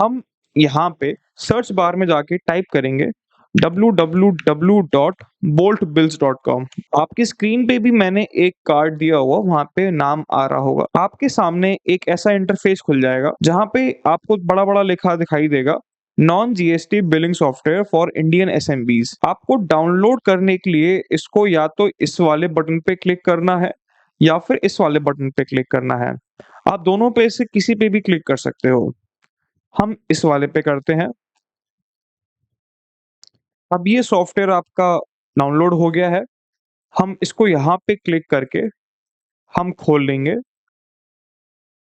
हम यहाँ पे सर्च बार में जाके टाइप करेंगे www.boltbuilds.com। आपकी स्क्रीन पे भी मैंने एक कार्ड दिया हुआ, वहाँ पे नाम आ रहा होगा। आपके सामने एक ऐसा इंटरफेस खुल जाएगा जहाँ पे आपको बड़ा-बड़ा लिखा दिखाई देगा, non GST billing software for Indian SMBs. आपको डाउनलोड करने के लिए इसको या तो इस वाले बटन पे क्लिक करना है या फिर इस वाले बटन पे क्लिक करना है। आप दोनों पे से किसी पे भी क्लिक कर सकते हो। हम इस वाले पे करते हैं। अब ये सॉफ्टवेयर आपका डाउनलोड हो गया है। हम इसको यहाँ पे क्लिक करके हम खोल लेंगे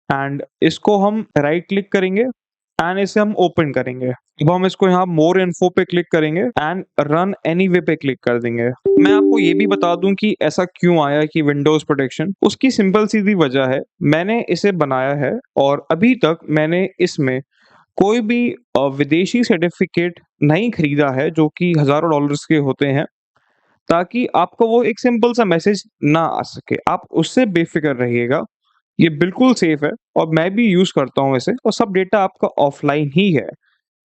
एंड इसको हम राइट क्लिक करेंगे एंड इसे हम ओपन करेंगे। अब हम इसको यहाँ मोर इन्फो पे क्लिक करेंगे एंड रन एनीवे पे क्लिक कर देंगे। मैं आपको ये भी बता दूं कि ऐसा क्यों आया कि विंडोज प्रोटेक्शन, उसकी सिंपल सीधी वजह है, मैंने इसे बनाया है और अभी तक मैंने इसमें कोई भी विदेशी सर्टिफिकेट नहीं खरीदा है जो कि हज़ारों डॉलर्स के होते हैं, ताकि आपको वो एक सिंपल सा मैसेज ना आ सके। आप उससे बेफ़िक्र रहिएगा, ये बिल्कुल सेफ़ है और मैं भी यूज़ करता हूँ इसे और सब डेटा आपका ऑफ़लाइन ही है।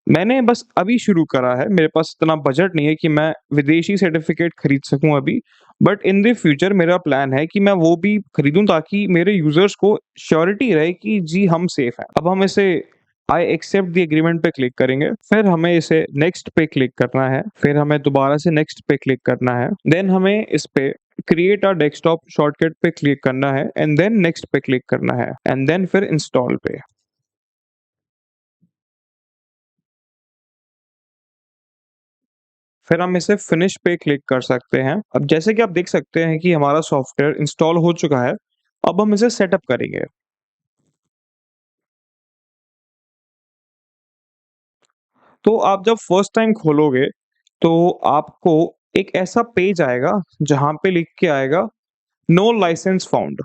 मैंने बस अभी शुरू करा है, मेरे पास इतना बजट नहीं है कि मैं विदेशी सर्टिफ़िकेट खरीद सकूँ अभी, बट इन द फ्यूचर मेरा प्लान है कि मैं वो भी खरीदूँ ताकि मेरे यूज़र्स को श्योरिटी रहे कि जी हम सेफ़ हैं। अब हम इसे आई एक्सेप्ट द एग्रीमेंट पे क्लिक करेंगे, फिर हमें इसे नेक्स्ट पे क्लिक करना है, फिर हमें दोबारा से नेक्स्ट पे क्लिक करना है, देन हमें इस पे क्रिएट अ डेस्कटॉप शॉर्टकट पे क्लिक करना है एंड देन नेक्स्ट पे क्लिक करना है एंड देन फिर इंस्टॉल पे। फिर हम इसे फिनिश पे क्लिक कर सकते हैं। अब जैसे कि आप देख सकते हैं कि हमारा सॉफ्टवेयर इंस्टॉल हो चुका है। अब हम इसे सेटअप करेंगे। तो आप जब फर्स्ट टाइम खोलोगे, तो आपको एक ऐसा पेज आएगा जहाँ पे लिख के आएगा नो लाइसेंस फाउंड।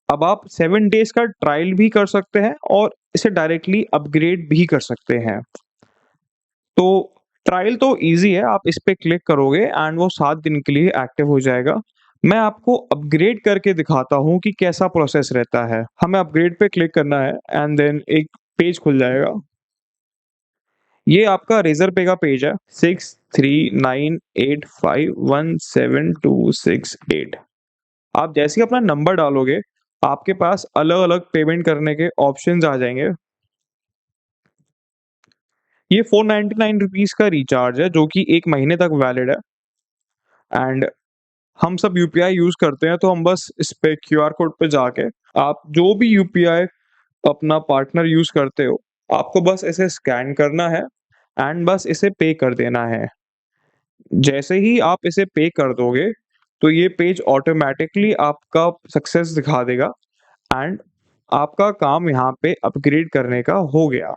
अब आप 7 डेज़ का ट्रायल भी कर सकते हैं और इसे डायरेक्टली अपग्रेड भी कर सकते हैं। तो ट्रायल तो ईज़ी है, आप इस पे क्लिक करोगे एंड वो 7 दिन के लिए एक्टिव हो जाएगा। मैं आपको अपग्रेड करके दिखाता हूँ कि कैसा प्रोसेस रहता है। हमें अपग्रेड पे क्लिक करना है एंड देन एक पेज खुल जाएगा। ये आपका रेज़र पे का पेज है 6398517268। आप जैसे ही अपना नंबर डालोगे, आपके पास अलग-अलग पेमेंट करने के ऑप्शंस आ जाएँगे। ये ₹499 का रिचार्ज है जो कि 1 महीने तक वैलिड है एंड हम सब यूपीआई यूज़ करते हैं, तो हम बस इस पे क्यूआर कोड पे जाके आप जो भी यूपीआई अपना पार्टनर यूज़ करते हो, आपको बस इसे स्कैन करना है एंड बस इसे पे कर देना है। जैसे ही आप इसे पे कर दोगे, तो ये पेज ऑटोमैटिकली आपका सक्सेस दिखा देगा एंड आपका काम यहाँ पे अपग्रेड करने का हो गया।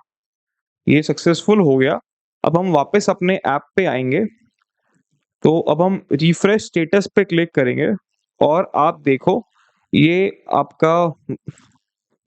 ये सक्सेसफुल हो गया। अब हम वापस अपने ऐप पे आएँगे, तो अब हम रिफ्रेश स्टेटस पे क्लिक करेंगे और आप देखो ये आपका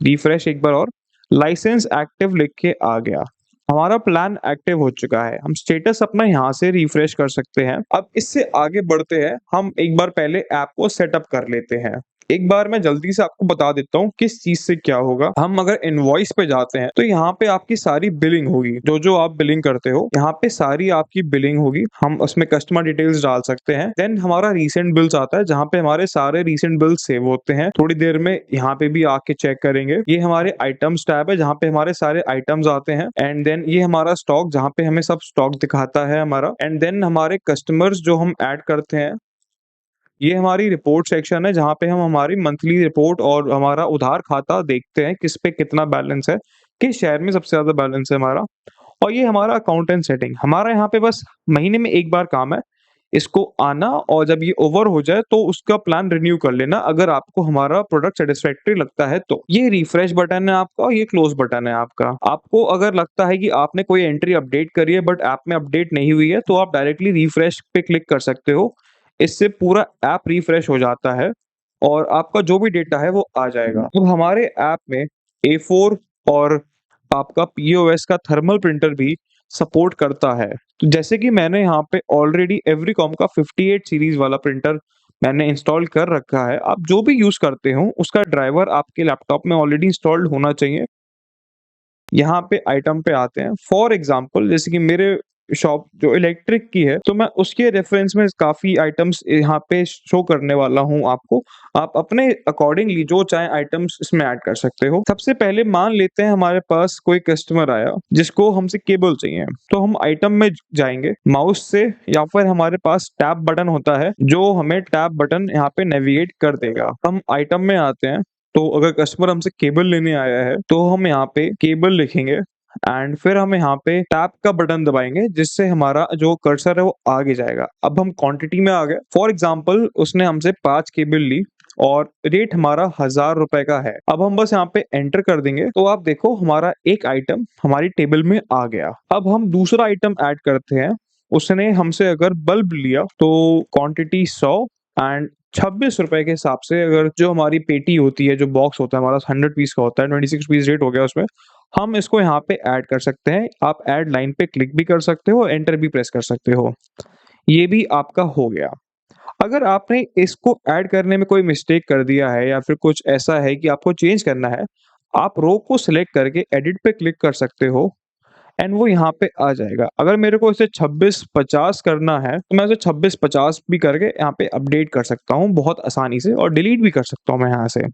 रिफ्रेश एक बार और लाइसेंस एक्टिव लिख के आ गया। हमारा प्लान एक्टिव हो चुका है। हम स्टेटस अपना यहाँ से रिफ्रेश कर सकते हैं। अब इससे आगे बढ़ते हैं, हम एक बार पहले ऐप को सेटअप कर लेते हैं। एक बार मैं जल्दी से आपको बता देता हूँ किस चीज़ से क्या होगा। हम अगर इनवॉइस पे जाते हैं, तो यहाँ पे आपकी सारी बिलिंग होगी। जो-जो आप बिलिंग करते हो, यहाँ पे सारी आपकी बिलिंग होगी। हम उसमें कस्टमर डिटेल्स डाल सकते हैं। देन हमारा रीसेंट बिल्स आता है, जहाँ पे हमारे सारे रीसेंट बिल्स सेव होते हैं। थोड़ी देर में यहाँ पे भी आके चेक करेंगे। ये हमारे आइटम्स टैब है, जहाँ पे हमारे सारे आइटम्स आते हैं एंड देन ये हमारा स्टॉक, जहाँ पे हमें सब स्टॉक दिखाता है हमारा एंड देन हमारे कस्टमर्स जो हम ऐड करते हैं, ये हमारी रिपोर्ट सेक्शन है जहाँ पे हम हमारी मंथली रिपोर्ट और हमारा उधार खाता देखते हैं, किस पे कितना बैलेंस है, किस शहर में सबसे ज़्यादा बैलेंस है हमारा। और ये हमारा अकाउंट एंड सेटिंग, हमारा यहाँ पे बस महीने में 1 बार काम है, इसको आना और जब ये ओवर हो जाए तो उसका प्लान रिन्यू कर लेना अगर आपको हमारा प्रोडक्ट सैटिस्फैक्टरी लगता है तो। ये रिफ्रेश बटन है आपका और ये क्लोज़ बटन है आपका। आपको अगर लगता है कि आपने कोई एंट्री अपडेट करी है बट ऐप में अपडेट नहीं हुई है, तो आप डायरेक्टली रिफ्रेश पे क्लिक कर सकते हो। इससे पूरा ऐप रिफ्रेश हो जाता है और आपका जो भी डेटा है वो आ जाएगा। अब हमारे ऐप में A4 और आपका पीओएस का थर्मल प्रिंटर भी सपोर्ट करता है। तो जैसे कि मैंने यहाँ पे ऑलरेडी एवरीकॉम का 58 सीरीज़ वाला प्रिंटर मैंने इंस्टॉल कर रखा है। आप जो भी यूज़ करते हो उसका ड्राइवर आपके लैपटॉप में ऑलरेडी इंस्टॉल्ड होना चाहिए। यहाँ पे आइटम पे आते हैं। फॉर एग्ज़ाम्पल जैसे कि मेरे शॉप जो इलेक्ट्रिक की है, तो मैं उसके रेफ़रेंस में काफ़ी आइटम्स यहाँ पे शो करने वाला हूँ आपको। आप अपने अकॉर्डिंगली जो चाहें आइटम्स इसमें ऐड कर सकते हो। सबसे पहले मान लेते हैं हमारे पास कोई कस्टमर आया जिसको हमसे केबल चाहिए, तो हम आइटम में जाएँगे माउस से या फिर हमारे पास टैब बटन होता है, जो हमें टैब बटन यहाँ पे नेविगेट कर देगा। हम आइटम में आते हैं, तो अगर कस्टमर हमसे केबल लेने आया है, तो हम यहाँ पे केबल लिखेंगे एंड फिर हम यहाँ पे टैप का बटन दबाएँगे जिससे हमारा जो कर्सर है वो आगे जाएगा। अब हम क्वांटिटी में आ गए। फॉर एग्ज़ाम्पल उसने हमसे 5 केबल ली और रेट हमारा ₹1000 का है। अब हम बस यहाँ पे एंटर कर देंगे, तो आप देखो हमारा एक आइटम हमारी टेबल में आ गया। अब हम दूसरा आइटम ऐड करते हैं। उसने हमसे अगर बल्ब लिया तो क्वांटिटी 100 एंड ₹26 के हिसाब से अगर जो हमारी पेटी होती है, जो बॉक्स होता है हमारा 100 पीस का होता है, 26 पीस रेट हो गया उसमें। हम इसको यहाँ पे ऐड कर सकते हैं। आप ऐड लाइन पे क्लिक भी कर सकते हो, एंटर भी प्रेस कर सकते हो। ये भी आपका हो गया। अगर आपने इसको ऐड करने में कोई मिस्टेक कर दिया है या फिर कुछ ऐसा है कि आपको चेंज करना है, आप रो को सिलेक्ट करके एडिट पे क्लिक कर सकते हो एंड वो यहाँ पे आ जाएगा। अगर मेरे को इसे 26-50 करना है, तो मैं इसे 26-50 भी करके यहाँ पे अपडेट कर सकता हूँ बहुत आसानी से और डिलीट भी कर सकता हूँ मैं यहाँ से।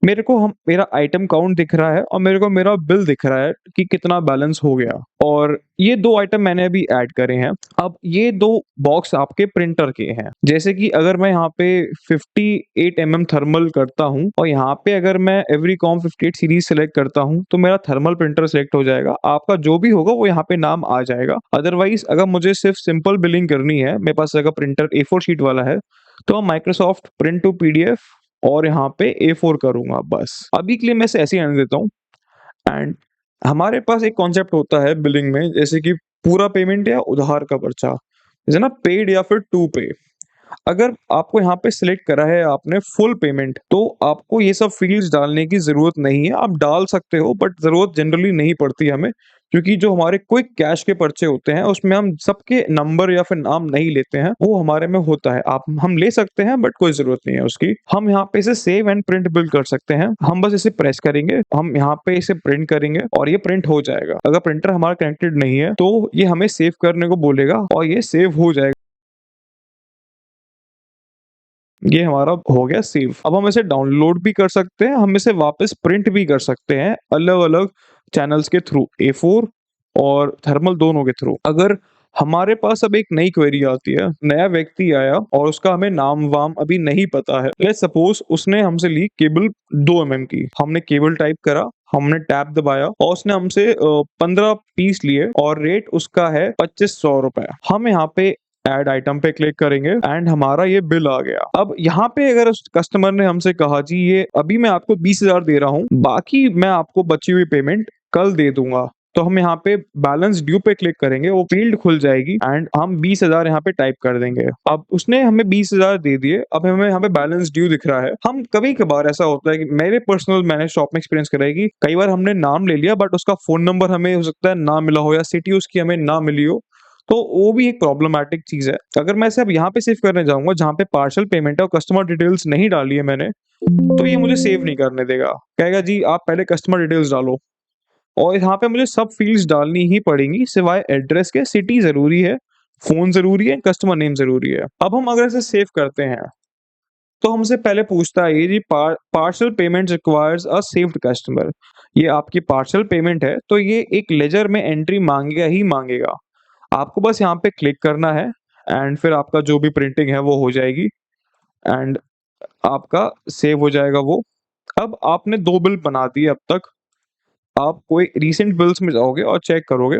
मेरा आइटम काउंट दिख रहा है और मेरे को मेरा बिल दिख रहा है कि कितना बैलेंस हो गया और ये 2 आइटम मैंने अभी ऐड करे हैं। अब ये 2 बॉक्स आपके प्रिंटर के हैं। जैसे कि अगर मैं यहाँ पे 58 थर्मल करता हूँ और यहाँ पे अगर मैं एवरीकॉम 58 सीरीज़ सेलेक्ट करता हूँ, तो मेरा थर्मल प्रिंटर सेलेक्ट हो जाएगा। आपका जो भी होगा वो यहाँ पे नाम आ जाएगा। अदरवाइज़ अगर मुझे सिर्फ़ सिंपल बिलिंग करनी है, मेरे पास अगर प्रिंटर A4 शीट वाला है, तो माइक्रोसॉफ्ट प्रिंट टू पीडीएफ और यहाँ पे A4 करूँगा बस। अभी के लिए मैं इसे ऐसे ही रहने देता हूँ एंड हमारे पास एक कॉन्सेप्ट होता है बिलिंग में जैसे कि पूरा पेमेंट या उधार का पर्चा। जैसे ना पेड या फिर टू पे। अगर आपको यहाँ पे सिलेक्ट करा है आपने फुल पेमेंट, तो आपको ये सब फ़ील्ड्स डालने की ज़रूरत नहीं है। आप डाल सकते हो बट ज़रूरत जनरली नहीं पड़ती हमें, क्योंकि जो हमारे क्विक कैश के पर्चे होते हैं उसमें हम सबके नंबर या फिर नाम नहीं लेते हैं, वो हमारे में होता है। आप हम ले सकते हैं बट कोई ज़रूरत नहीं है उसकी। हम यहाँ पे इसे सेव एंड प्रिंट बिल कर सकते हैं। हम बस इसे प्रेस करेंगे, हम यहाँ पे इसे प्रिंट करेंगे और ये प्रिंट हो जाएगा। अगर प्रिंटर हमारा कनेक्टेड नहीं है, तो ये हमें सेव करने को बोलेगा और ये सेव हो जाएगा। ये हमारा हो गया सेव। अब हम इसे डाउनलोड भी कर सकते हैं, हम इसे वापस प्रिंट भी कर सकते हैं अलग-अलग चैनल्स के थ्रू, A4 और थर्मल दोनों के थ्रू। अगर हमारे पास अब एक नई क्वेरी आती है, नया व्यक्ति आया और उसका हमें नाम-वाम अभी नहीं पता है। लेट्स सपोज़ उसने हमसे ली केबल 2 एमएम की। हमने केबल टाइप करा, हमने टैब दबाया और उसने हमसे 15 पीस लिए और रेट उसका है ₹2500। हम यहाँ पे ऐड आइटम पे क्लिक करेंगे एंड हमारा ये बिल आ गया। अब यहाँ पे अगर उस कस्टमर ने हमसे कहा जी ये अभी मैं आपको 20,000 दे रहा हूँ, बाकी मैं आपको बची हुई पेमेंट कल दे दूँगा। तो हम यहाँ पे बैलेंस ड्यू पे क्लिक करेंगे, वो फील्ड खुल जाएगी एंड हम 20,000 यहाँ पे टाइप कर देंगे। अब उसने हमें 20,000 दे दिए, अब हमें यहाँ पे बैलेंस ड्यू दिख रहा है। हम कभी-कभार ऐसा होता है कि मैंने शॉप में एक्सपीरियंस करा है कि कई बार हमने नाम ले लिया बट उसका फ़ोन नंबर हमें हो सकता है ना मिला हो या सिटी उसकी हमें ना मिली हो। तो वो भी एक प्रॉब्लमैटिक चीज़ है। अगर मैं इसे अब यहाँ पे सेव करने जाऊँगा जहाँ पे पार्शियल पेमेंट है और कस्टमर डिटेल्स नहीं डाली है मैंने, तो ये मुझे सेव नहीं करने देगा। कहेगा जी आप पहले कस्टमर डिटेल्स डालो और यहाँ पे मुझे सब फ़ील्ड्स डालनी ही पड़ेंगी सिवाय एड्रेस के। सिटी ज़रूरी है, फ़ोन ज़रूरी है, कस्टमर नेम ज़रूरी है। अब हम अगर इसे सेव करते हैं, तो हमसे पहले पूछता है ये जी partial payment requires a saved customer. ये आपकी पार्शियल पेमेंट है, तो ये एक लेजर में एंट्री माँगेगा ही माँगेगा। आपको बस यहाँ पे क्लिक करना है एंड फिर आपका जो भी प्रिंटिंग है वो हो जाएगी एंड आपका सेव हो जाएगा वो। अब आपने 2 बिल बना दिए अब तक। आप कोई रीसेंट बिल्स में जाओगे और चेक करोगे।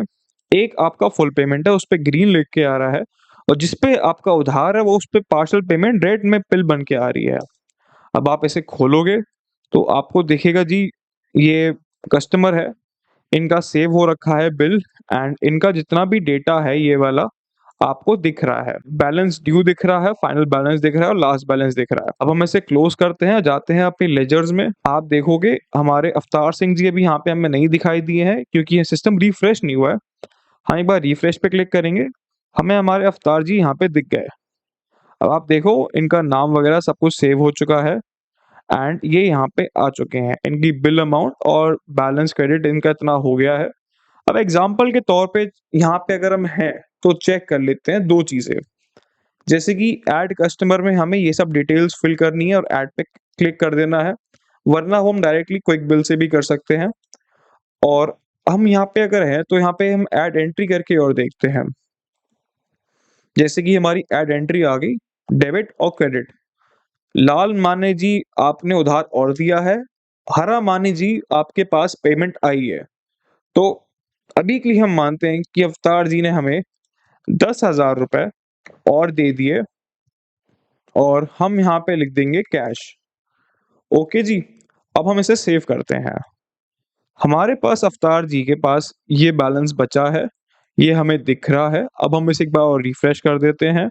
एक आपका फुल पेमेंट है, उसपे ग्रीन लिख के आ रहा है और जिस पे आपका उधार है वो उसपे पार्शियल पेमेंट रेड में पिल बन के आ रही है। अब आप इसे खोलोगे तो आपको दिखेगा जी ये कस्टमर है, इनका सेव हो रखा है बिल एंड इनका जितना भी डेटा है ये वाला आपको दिख रहा है। बैलेंस ड्यू दिख रहा है, फाइनल बैलेंस दिख रहा है और लास्ट बैलेंस दिख रहा है। अब हम इसे क्लोज़ करते हैं, जाते हैं अपनी लेजर्स में। आप देखोगे हमारे अवतार सिंह जी अभी यहाँ पे हमें नहीं दिखाई दिए हैं क्योंकि ये सिस्टम रिफ्रेश नहीं हुआ है। हम एक बार रिफ्रेश पे क्लिक करेंगे, हमें हमारे अवतार जी यहाँ पे दिख गए। अब आप देखो इनका नाम वगैरह सब कुछ सेव हो चुका है एंड ये यहाँ पे आ चुके हैं, इनकी बिल अमाउंट और बैलेंस क्रेडिट इनका इतना हो गया है। अब एग्जाम्पल के तौर पे यहाँ पे अगर हम हैं तो चेक कर लेते हैं 2 चीज़ें। जैसे कि ऐड कस्टमर में हमें ये सब डिटेल्स फिल करनी है और ऐड पे क्लिक कर देना है, वरना हम डायरेक्टली क्विक बिल से भी कर सकते हैं। और हम यहाँ पे अगर हैं तो यहाँ पे हम ऐड एंट्री करके और देखते हैं। जैसे कि हमारी ऐड एंट्री आ गई, डेबिट और क्रेडिट। लाल माने जी आपने उधार और दिया है, हरा माने जी आपके पास पेमेंट आई है। तो अभी के लिए हम मानते हैं कि अवतार जी ने हमें 10,000 रुपए और दे दिए और हम यहाँ पे लिख देंगे कैश। ओके जी, अब हम इसे सेव करते हैं। हमारे पास अवतार जी के पास ये बैलेंस बचा है, ये हमें दिख रहा है। अब हम इसे एक बार और रिफ्रेश कर देते हैं।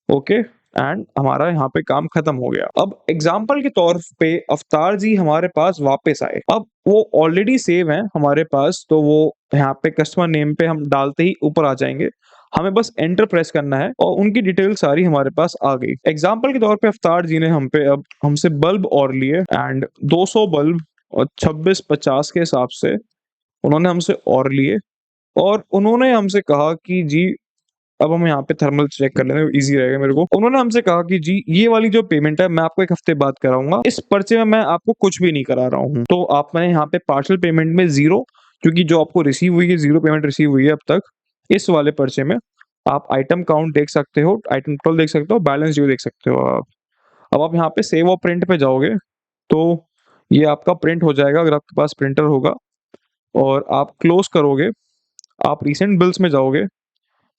ओके, एंड हमारा यहाँ पे काम खत्म हो गया। अब एग्जाम्पल के तौर पे अवतार जी हमारे पास वापस आए। अब वो ऑलरेडी सेव हैं हमारे पास, तो वो यहाँ पे कस्टमर नेम पे हम डालते ही ऊपर आ जाएंगे। हमें बस एंटर प्रेस करना है और उनकी डिटेल सारी हमारे पास आ गई। एग्जाम्पल के तौर पे अवतार जी ने हम पे अब हमसे बल्ब और लिए एंड 200 बल्ब और 26-50 के हिसाब से उन्होंने हमसे और लिए और उन्होंने हमसे कहा कि जी, अब हम यहाँ पे थर्मल चेक कर लेते हैं, ईज़ी रहेगा मेरे को। उन्होंने हमसे कहा कि जी ये वाली जो पेमेंट है मैं आपको 1 हफ्ते बाद कराऊँगा। इस पर्चे में मैं आपको कुछ भी नहीं करा रहा हूँ। तो आपने यहाँ पे पार्शियल पेमेंट में 0, क्योंकि जो आपको रिसीव हुई है 0 पेमेंट रिसीव हुई है अब तक। इस वाले पर्चे में आप आइटम काउंट देख सकते हो, आइटम टोटल देख सकते हो, बैलेंस ड्यू देख सकते हो आप। अब आप यहाँ पे सेव और प्रिंट पे जाओगे तो ये आपका प्रिंट हो जाएगा अगर आपके पास प्रिंटर होगा और आप क्लोज़ करोगे, आप रीसेंट बिल्स में जाओगे,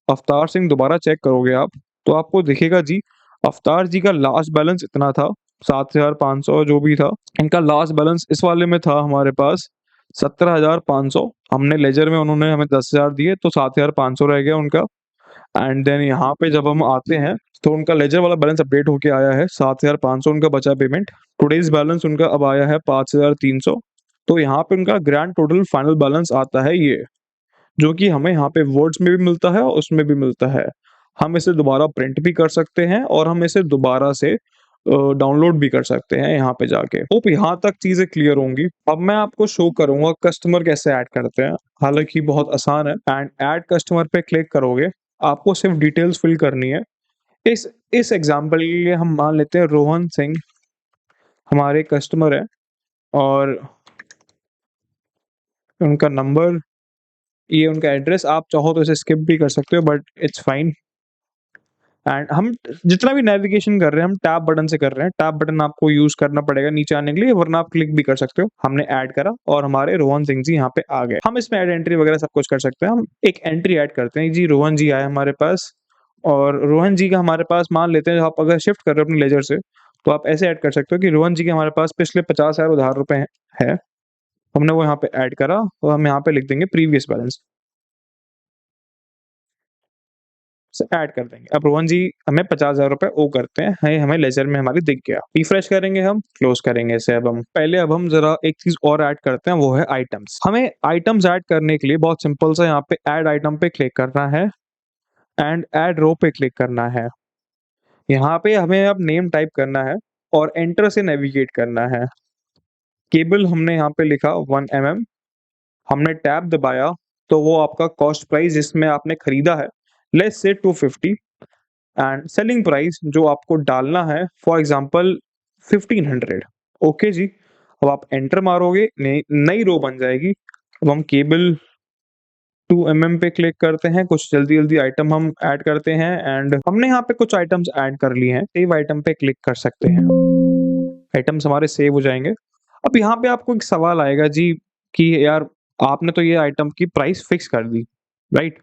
अवतार सिंह दोबारा चेक करोगे आप, तो आपको दिखेगा जी, अवतार जी का लास्ट बैलेंस इतना था, 7,500 जो भी था। इनका लास्ट बैलेंस इस वाले में था हमारे पास 17,500। हमने लेजर में उन्होंने हमें 10,000 दिए तो 7,500 रह गया उनका। एंड देन यहाँ पे जब हम आते हैं तो उनका लेजर वाला बैलेंस अपडेट होके आया है, 7,500 उनका बचा पेमेंट। टुडेज़ बैलेंस उनका अब आया है 5,300। तो यहाँ पे उनका ग्रैंड टोटल फाइनल बैलेंस आता है ये, जो कि हमें यहाँ पे वर्ड्स में भी मिलता है और उसमें भी मिलता है। हम इसे दोबारा प्रिंट भी कर सकते हैं और हम इसे दोबारा से डाउनलोड भी कर सकते हैं यहाँ पे जाके। होप यहाँ तक चीज़ें क्लियर होंगी। अब मैं आपको शो करूँगा कस्टमर कैसे ऐड करते हैं। हालाँकि बहुत आसान है एंड ऐड कस्टमर पे क्लिक करोगे, आपको सिर्फ डिटेल्स फिल करनी है। इस एग्ज़ाम्पल के लिए हम मान लेते हैं रोहन सिंह हमारे कस्टमर हैं और उनका नंबर, ये उनका एड्रेस। आप चाहो तो इसे स्किप भी कर सकते हो बट इट्स फाइन। एंड हम जितना भी नेविगेशन कर रहे हैं हम टैब बटन से कर रहे हैं। टैब बटन आपको यूज करना पड़ेगा नीचे आने के लिए, वरना आप क्लिक भी कर सकते हो। हमने ऐड करा और हमारे रोहन सिंह जी यहाँ पे आ गए। हम इसमें ऐड एंट्री वगैरह सब कुछ कर सकते हैं। हम एक एंट्री ऐड करते हैं जी, रोहन जी आए हमारे पास और रोहन जी का हमारे पास मान लेते हैं, आप अगर शिफ्ट कर रहे हो अपने लेजर से तो आप ऐसे ऐड कर सकते हो कि रोहन जी के हमारे पास पिछले 50,000 उधार रुपए है। हमने वो यहाँ पे ऐड करा और हम यहाँ पे लिख देंगे प्रीवियस बैलेंस से ऐड कर देंगे। अब रोहन जी हमें 50,000 रुपए ओ करते हैं, ये हमें लेजर में हमारी दिख गया। रिफ्रेश करेंगे, हम क्लोज करेंगे इसे। अब हम जरा एक चीज और ऐड करते हैं, वो है आइटम्स। हमें आइटम्स ऐड करने के लिए बहुत सिंपल सा यहाँ पे ऐड आइटम पे क्लिक करना है एंड ऐड रो पे क्लिक करना है। यहाँ पे हमें अब नेम टाइप करना है और एंटर से नेविगेट करना है। केबल हमने यहाँ पे लिखा 1 mm, हमने टैब दबाया तो वो आपका कॉस्ट प्राइस जिसमें आपने खरीदा है, let's say 250 and selling price जो आपको डालना है फॉर एग्जांपल 1500। ओके जी, अब आप एंटर मारोगे, नई रो बन जाएगी। अब हम केबल 2 mm पे क्लिक करते हैं, कुछ जल्दी आइटम हम ऐड करते हैं एंड हमने यहाँ पे कुछ आइटम्स ऐड कर लिए हैं। सेव आइटम पे क्लिक कर सकते हैं, आइटम्स हमारे सेव हो जाएंगे। अब यहाँ पे आपको एक सवाल आएगा जी कि यार आपने तो ये आइटम की प्राइस फिक्स कर दी, राइट?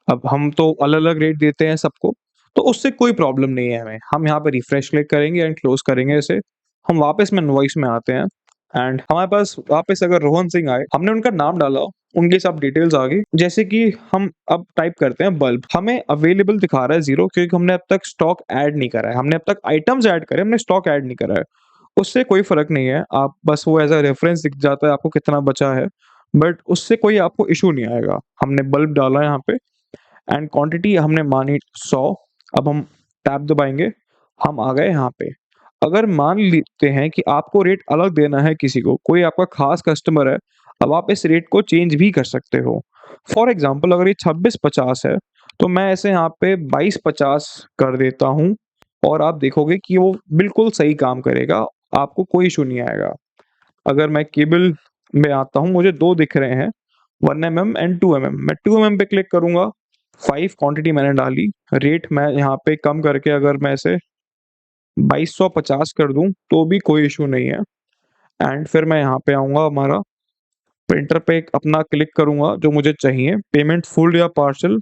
अब हम तो अलग-अलग रेट देते हैं सबको, तो उससे कोई प्रॉब्लम नहीं है हमें। हम यहाँ पे रिफ्रेश क्लिक करेंगे एंड क्लोज़ करेंगे इसे। हम वापस में इनवॉइस में आते हैं एंड हमारे पास वापस अगर रोहन सिंह आए, हमने उनका नाम डाला, उनकी सब डिटेल्स आ गई। जैसे कि हम अब टाइप करते हैं बल्ब, हमें अवेलेबल दिखा रहा है 0, क्योंकि हमने अब तक स्टॉक ऐड नहीं करा है। हमने अब तक आइटम्स ऐड करे, हमने स्टॉक ऐड नहीं करा है। उससे कोई फ़र्क नहीं है, आप बस वो एज़ अ रेफरेंस दिख जाता है आपको कितना बचा है, बट उससे कोई आपको इश्यू नहीं आएगा। हमने बल्ब डाला यहाँ पे एंड क्वांटिटी हमने मानी 100। अब हम टैब दबाएँगे, हम आ गए यहाँ पे। अगर मान लेते हैं कि आपको रेट अलग देना है किसी को, कोई आपका खास कस्टमर है, अब आप इस रेट को चेंज भी कर सकते हो। फॉर एग्ज़ाम्पल अगर ये 26.50 है, तो मैं इसे यहाँ पे 22.50 कर देता हूँ और आप देखोगे कि वो बिल्कुल सही काम करेगा, आपको कोई इश्यू नहीं आएगा। अगर मैं केबल में आता हूँ, मुझे 2 दिख रहे हैं, 1 एमएम एंड 2 एमएम। मैं 2 एमएम पे क्लिक करूँगा, 5 क्वांटिटी मैंने डाली, रेट मैं यहाँ पे कम करके अगर मैं इसे 2250 कर दूँ, तो भी कोई इश्यू नहीं है। एंड फिर मैं यहाँ पे आऊँगा, हमारा प्रिंटर पे एक अपना क्लिक करूँगा जो मुझे चाहिए, पेमेंट फुल या पार्शियल।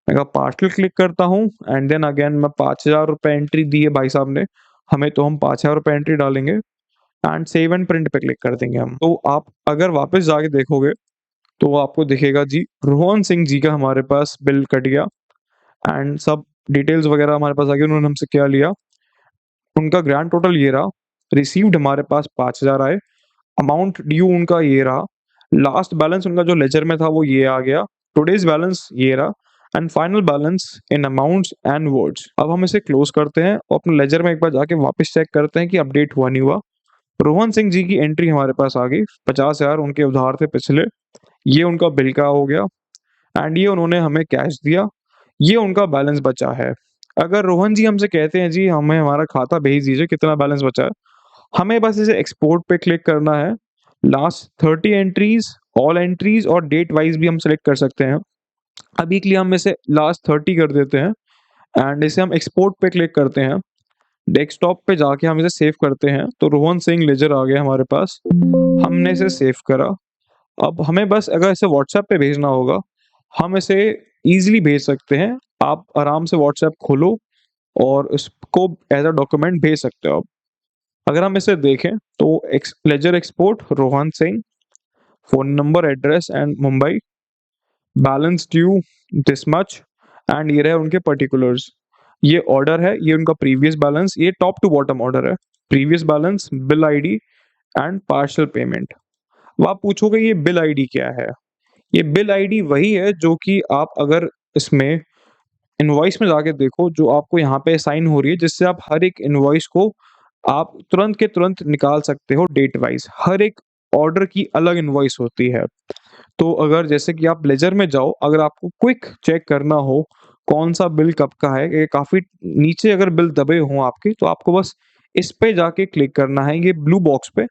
मैं कहा पार्शियल क्लिक करता हूँ एंड देन अगेन मैं 5000 रुपए एंट्री दी है भाई साहब ने, हमें तो हम 5000 रुपए एंट्री डालेंगे एंड सेव एंड प्रिंट पे क्लिक कर देंगे हम। तो आप अगर वापस जाके देखोगे, तो आपको दिखेगा जी, रोहन सिंह जी का हमारे पास बिल कट गया एंड सब डिटेल्स वगैरह हमारे पास आ गई, उन्होंने हमसे क्या लिया। उनका ग्रैंड टोटल ये रहा, रिसीव्ड हमारे पास 5000 आए, अमाउंट ड्यू उनका ये रहा, लास्ट बैलेंस उनका जो लेजर में था वो ये आ गया, टुडेज़ बैलेंस ये रहा and final balance in amounts and words. अब हम इसे क्लोज़ करते हैं और अपने लेजर में एक बार जाके वापस चेक करते हैं कि अपडेट हुआ नहीं हुआ। रोहन सिंह जी की एंट्री हमारे पास आ गई, 50,000 उनके उधार थे पिछले, ये उनका बिल का हो गया एंड ये उन्होंने हमें कैश दिया, ये उनका बैलेंस बचा है। अगर रोहन जी हमसे कहते हैं जी हमें हमारा खाता भेज दीजिए कितना बैलेंस बचा है, हमें बस इसे एक्सपोर्ट पे क्लिक करना है। लास्ट 30 एंट्रीज़, ऑल एंट्रीज़ और डेट वाइज़ भी हम सेलेक्ट कर सकते हैं। अभी के लिए हम इसे लास्ट 30 कर देते हैं एंड इसे हम एक्सपोर्ट पे क्लिक करते हैं। डेस्कटॉप पे जाके हम इसे सेव करते हैं, तो रोहन सिंह लेजर आ गया हमारे पास। हमने इसे सेव करा। अब हमें बस अगर इसे व्हाट्सएप पे भेजना होगा, हम इसे ईज़िली भेज सकते हैं। आप आराम से व्हाट्सएप खोलो और उसको एज़ अ डॉक्यूमेंट भेज सकते हो आप। अगर हम इसे देखें तो ledger export Rohan Singh, phone number, address and Mumbai, balance due this much and ये रहे उनके पर्टिकुलर्स। ये ऑर्डर है, ये उनका प्रीवियस बैलेंस, ये टॉप टू बॉटम ऑर्डर है। Previous balance, bill ID and partial payment. अब आप पूछोगे ये बिल आईडी क्या है? ये बिल आईडी वही है जो कि आप अगर इसमें इनवॉइस में जाके देखो, जो आपको यहाँ पे असाइन हो रही है, जिससे आप हर एक इनवॉइस को आप तुरंत के तुरंत निकाल सकते हो डेट वाइज़। हर एक ऑर्डर की अलग इनवॉइस होती है। तो अगर जैसे कि आप लेजर में जाओ, अगर आपको क्विक चेक करना हो कौन-सा बिल कब का है, ये काफ़ी नीचे अगर बिल दबे हों आपके, तो आपको बस इस पे जाके क्लिक करना है, ये ब्लू बॉक्स पे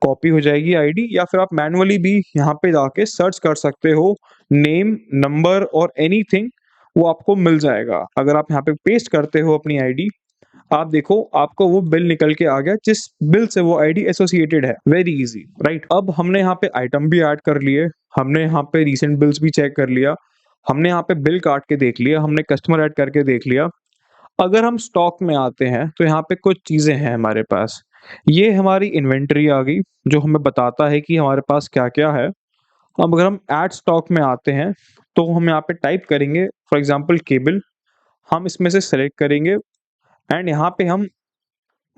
कॉपी हो जाएगी आईडी, या फिर आप मैनुअली भी यहाँ पे जाके सर्च कर सकते हो, नेम, नंबर और एनीथिंग, वो आपको मिल जाएगा। अगर आप यहाँ पे पेस्ट करते हो अपनी आईडी, आप देखो आपको वो बिल निकल के आ गया जिस बिल से वो आईडी एसोसिएटेड है। Very easy, right? अब हमने यहाँ पे आइटम भी ऐड कर लिए, हमने यहाँ पे रीसेंट बिल्स भी चेक कर लिया, हमने यहाँ पे बिल काट के देख लिया, हमने कस्टमर ऐड करके देख लिया। अगर हम स्टॉक में आते हैं तो यहाँ पे कुछ चीजें हैं हमारे पास। ये हमारी इन्वेंटरी आ गई जो हमें बताता है कि हमारे पास क्या क्या है। अब अगर हम ऐड स्टॉक में आते हैं तो हम यहाँ पे टाइप करेंगे फॉर एग्जांपल केबल, हम इसमें से सेलेक्ट करेंगे एंड यहाँ पे हम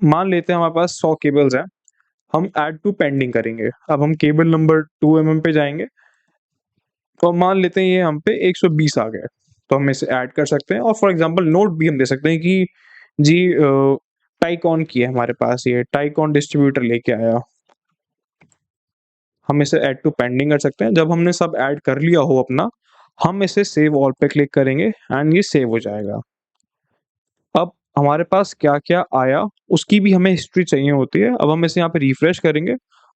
मान लेते हैं हमारे पास 100 केबल्स हैं, हम ऐड टू पेंडिंग करेंगे। अब हम केबल नंबर 2 एमएम पे जाएँगे, तो मान लेते हैं ये हम पे 120 आ गए, तो हम इसे ऐड कर सकते हैं और फॉर एग्ज़ाम्पल नोट भी हम दे सकते हैं कि जी टाइकॉन की है हमारे पास, ये टाइकॉन डिस्ट्रीब्यूटर लेके आया। हम इसे ऐड टू पेंडिंग कर सकते हैं। जब हमने सब ऐड कर लिया हो अपना, हम इसे सेव ऑल पे क्लिक करेंगे एंड ये सेव हो जाएगा। अब हमारे पास क्या-क्या आया, उसकी भी हमें हिस्ट्री चाहिए होती है। अब हम इसे यहाँ पे रिफ्रेश करेंगे,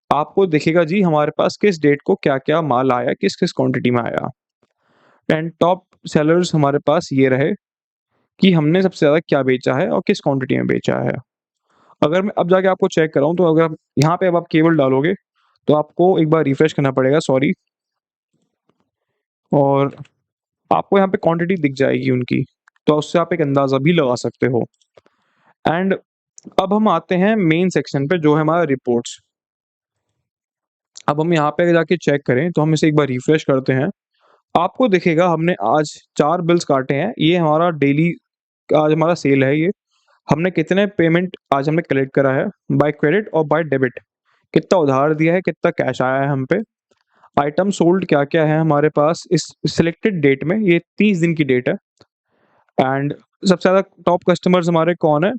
आपको दिखेगा जी हमारे पास किस डेट को क्या-क्या माल आया, किस-किस क्वांटिटी में आया। एंड टॉप सेलर्स हमारे पास ये रहे कि हमने सबसे ज़्यादा क्या बेचा है और किस क्वांटिटी में बेचा है। अगर मैं अब जाके आपको चेक कराऊँ तो अगर यहाँ पे अब आप केबल डालोगे, तो आपको एक बार रिफ्रेश करना पड़ेगा, सॉरी, और आपको यहाँ पे क्वांटिटी दिख जाएगी उनकी, तो उससे आप एक अंदाज़ा भी लगा सकते हो। एंड अब हम आते हैं मेन सेक्शन पे जो है हमारा रिपोर्ट्स। अब हम यहाँ पे जाके चेक करें तो हम इसे एक बार रिफ्रेश करते हैं। आपको दिखेगा हमने आज 4 बिल्स काटे हैं। ये हमारा डेली आज हमारा सेल है ये। हमने कितने पेमेंट आज हमने कलेक्ट करा है बाय क्रेडिट और बाय डेबिट। कितना उधार दिया है, कितना कैश आया है हम पे। आइटम सोल्ड क्या-क्या है हमारे पास इस सिलेक्टेड डेट में, ये 30 दिन की डेट है। एंड सबसे ज़्यादा टॉप कस्टमर्स हमारे कौन है?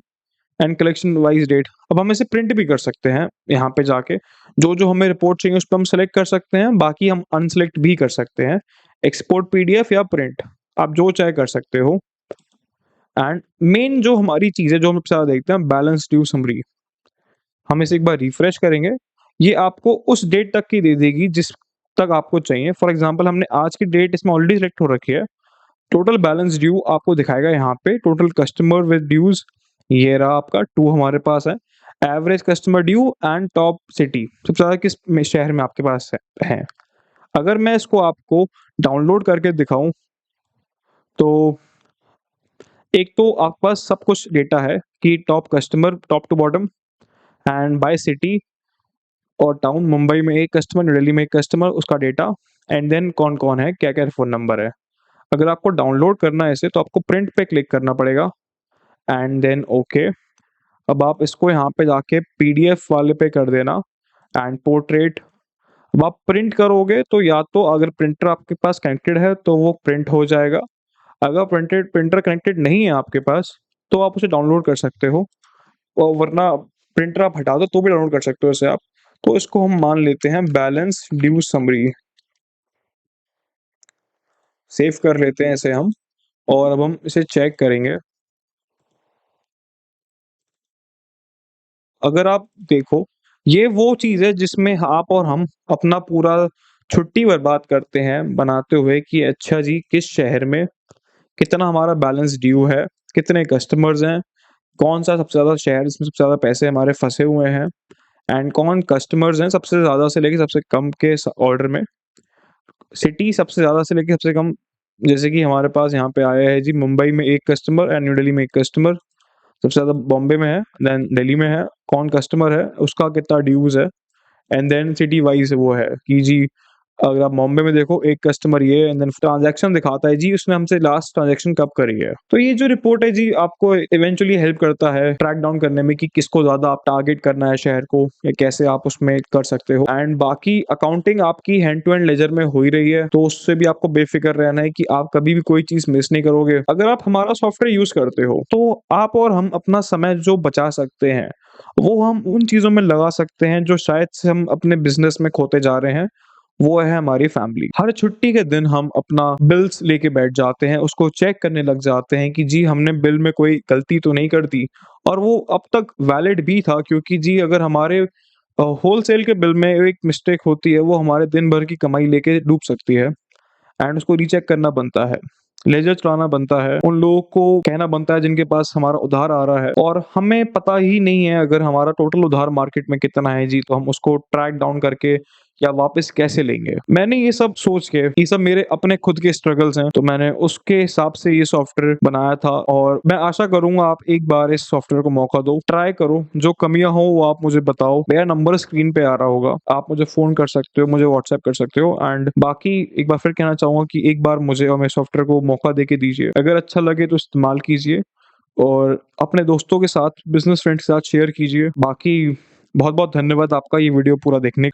And collection wise date. अब हम इसे प्रिंट भी कर सकते हैं यहाँ पे जाके, जो हमें रिपोर्ट चाहिए उस पे हम सेलेक्ट कर सकते हैं, बाकी हम अनसेलेक्ट भी कर सकते हैं। एक्सपोर्ट पीडीएफ या प्रिंट, आप जो चाहे कर सकते हो। एंड मेन जो हमारी चीज़ है, जो हम सबसे ज़्यादा देखते हैं, बैलेंस ड्यू समरी। हम इसे एक बार रिफ्रेश करेंगे, ये आपको उस डेट तक की दे देगी जिस तक आपको चाहिए। फॉर एग्ज़ाम्पल हमने आज की डेट इसमें ऑलरेडी सिलेक्ट हो रखी है। टोटल बैलेंस ड्यू आपको दिखाएगा यहाँ पे, टोटल कस्टमर विद ड्यूज़ ये रहा आपका 2 हमारे पास है। Average customer due and top city, सबसे ज़्यादा किस में शहर में आपके पास है। अगर मैं इसको आपको डाउनलोड करके दिखाऊँ, तो एक तो आपके पास सब कुछ डेटा है कि top customer top to bottom and by city और टाउन। मुंबई में 1 कस्टमर, न्यू दिल्ली में 1 कस्टमर, उसका डेटा एंड देन कौन-कौन है, क्या-क्या फ़ोन नंबर है। अगर आपको डाउनलोड करना है इसे, तो आपको प्रिंट पे क्लिक करना पड़ेगा एंड देन ओके। अब आप इसको यहाँ पे जाके पीडीएफ वाले पे कर देना एंड पोर्ट्रेट। अब आप प्रिंट करोगे तो या तो अगर प्रिंटर आपके पास कनेक्टेड है तो वो प्रिंट हो जाएगा। अगर प्रिंटर कनेक्टेड नहीं है आपके पास, तो आप उसे डाउनलोड कर सकते हो, और वरना प्रिंटर आप हटा दो तो भी डाउनलोड कर सकते हो इसे आप। तो इसको हम मान लेते हैं बैलेंस ड्यू समरी, सेव कर लेते हैं इसे हम, और अब हम इसे चेक करेंगे। अगर आप देखो, ये वो चीज़ है जिसमें आप और हम अपना पूरा छुट्टी बर्बाद करते हैं बनाते हुए कि अच्छा जी किस शहर में कितना हमारा बैलेंस ड्यू है, कितने कस्टमर्स हैं, कौन-सा सबसे ज़्यादा शहर जिसमें सबसे ज़्यादा पैसे हमारे फँसे हुए हैं, एंड कौन कस्टमर्स हैं सबसे ज़्यादा से लेके सबसे कम के ऑर्डर में। सिटी सबसे ज़्यादा से लेके सबसे कम, जैसे कि हमारे पास यहाँ पे आया है जी, मुंबई में 1 कस्टमर एंड न्यू दिल्ली में 1 कस्टमर। सबसे ज़्यादा बॉम्बे में है, देन दिल्ली में है, कौन कस्टमर है, उसका कितना ड्यूज़ है, एंड देन सिटी वाइज़ वो है कि जी अगर आप बॉम्बे में देखो 1 कस्टमर ये, एंड देन ट्रांज़ैक्शन दिखाता है जी उसने हमसे लास्ट ट्रांज़ैक्शन कब करी है। तो ये जो रिपोर्ट है जी आपको इवेंचुअली हेल्प करता है ट्रैक डाउन करने में कि किसको ज़्यादा आप टारगेट करना है शहर को, या कैसे आप उसमें कर सकते हो। एंड बाकी अकाउंटिंग आपकी हैंड टू हैंड लेजर में हो ही रही है, तो उससे भी आपको बेफ़िक्र रहना है कि आप कभी भी कोई चीज़ मिस नहीं करोगे। अगर आप हमारा सॉफ्टवेयर यूज़ करते हो, तो आप और हम अपना समय जो बचा सकते हैं, वो हम उन चीज़ों में लगा सकते हैं जो शायद से हम अपने बिज़नेस में खोते जा रहे हैं। वो है हमारी फैमिली। हर छुट्टी के दिन हम अपना बिल्स लेके बैठ जाते हैं, उसको चेक करने लग जाते हैं कि जी हमने बिल में कोई गलती तो नहीं कर दी, और वो अब तक वैलिड भी था, क्योंकि जी अगर हमारे होलसेल के बिल में एक मिस्टेक होती है, वो हमारे दिन भर की कमाई लेके डूब सकती है, एंड उसको रीचेक करना बनता है। लेज़र चलाना बनता है, उन लोगों को कहना बनता है जिनके पास हमारा उधार आ रहा है, और हमें पता ही नहीं है अगर हमारा टोटल उधार मार्केट में कितना है जी, तो हम उसको ट्रैक डाउन करके या वापस कैसे लेंगे। मैंने ये सब सोच के, ये सब मेरे अपने खुद के स्ट्रगल्स हैं, तो मैंने उसके हिसाब से ये सॉफ्टवेयर बनाया था, और मैं आशा करूँगा आप एक बार इस सॉफ्टवेयर को मौका दो, ट्राई करो, जो कमियाँ हो वो आप मुझे बताओ। मेरा नंबर स्क्रीन पे आ रहा होगा, आप मुझे फ़ोन कर सकते हो, मुझे व्हाट्सएप कर सकते हो, एंड बाकी एक बार फिर कहना चाहूँगा कि एक बार मुझे और मेरे सॉफ्टवेयर को मौका देके दीजिए। अगर अच्छा लगे तो इस्तेमाल कीजिए, और अपने दोस्तों के साथ, बिज़नेस फ्रेंड्स के साथ शेयर कीजिए। बाकी बहुत-बहुत धन्यवाद आपका ये वीडियो पूरा देखने का।